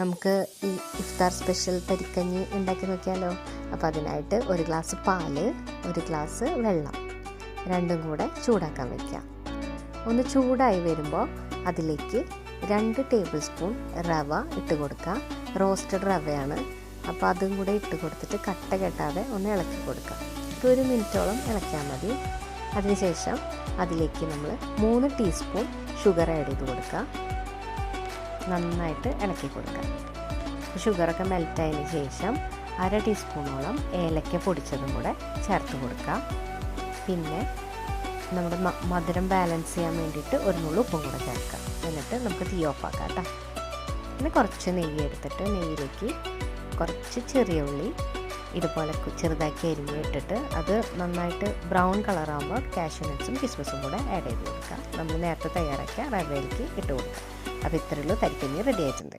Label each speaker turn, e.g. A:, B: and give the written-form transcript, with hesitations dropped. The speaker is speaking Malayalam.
A: നമുക്ക് ഈ ഇഫ്താർ സ്പെഷ്യൽ തരിക്കഞ്ഞി ഉണ്ടാക്കി നോക്കിയാലോ. അപ്പോൾ അതിനായിട്ട് 1 ഗ്ലാസ് പാല്, 1 ഗ്ലാസ് വെള്ളം രണ്ടും കൂടെ ചൂടാക്കാൻ വയ്ക്കാം. ഒന്ന് ചൂടായി വരുമ്പോൾ അതിലേക്ക് 2 ടേബിൾ സ്പൂൺ റവ ഇട്ട് കൊടുക്കുക. റോസ്റ്റഡ് റവയാണ്. അപ്പോൾ അതും കൂടെ ഇട്ട് കൊടുത്തിട്ട് കട്ട കെട്ടാതെ ഒന്ന് ഇളക്കി കൊടുക്കുക. 1 മിനിറ്റോളം ഇളക്കിയാൽ മതി. അതിനുശേഷം അതിലേക്ക് നമ്മൾ 3 ടീസ്പൂൺ ഷുഗർ ആഡ് ചെയ്ത് കൊടുക്കുക. നന്നായിട്ട് ഇളക്കി കൊടുക്കുക. ഷുഗറൊക്കെ മെൽറ്റായതിന് ശേഷം 1/2 ടീസ്പൂണോളം ഏലക്ക പൊടിച്ചതും കൂടെ ചേർത്ത് കൊടുക്കുക. പിന്നെ നമ്മുടെ മധുരം ബാലൻസ് ചെയ്യാൻ വേണ്ടിയിട്ട് 1 നുള്ളു ഉപ്പും കൂടെ ചേർക്കുക. എന്നിട്ട് നമുക്ക് തീ ഓഫാക്കാം കേട്ടോ. പിന്നെ കുറച്ച് നെയ്യ് എടുത്തിട്ട് നെയ്യിലേക്ക് കുറച്ച് ചെറിയ ഉള്ളി ഇതുപോലെ ചെറുതാക്കി അരിഞ്ഞ് ഇട്ടിട്ട് അത് നന്നായിട്ട് ബ്രൗൺ കളറാകുമ്പോൾ കാഷ്യൂ നട്ട്സും കിസ്മിസും കൂടെ ആഡ് ചെയ്ത് കൊടുക്കുക. നമ്മൾ നേരത്തെ തയ്യാറാക്കിയ റവയിലേക്ക് ഇട്ട് കൊടുക്കുക. അപ്പോൾ ഇത്രയുള്ളൂ തരിക്കഞ്ഞി റെഡി ആയിട്ടുണ്ട്.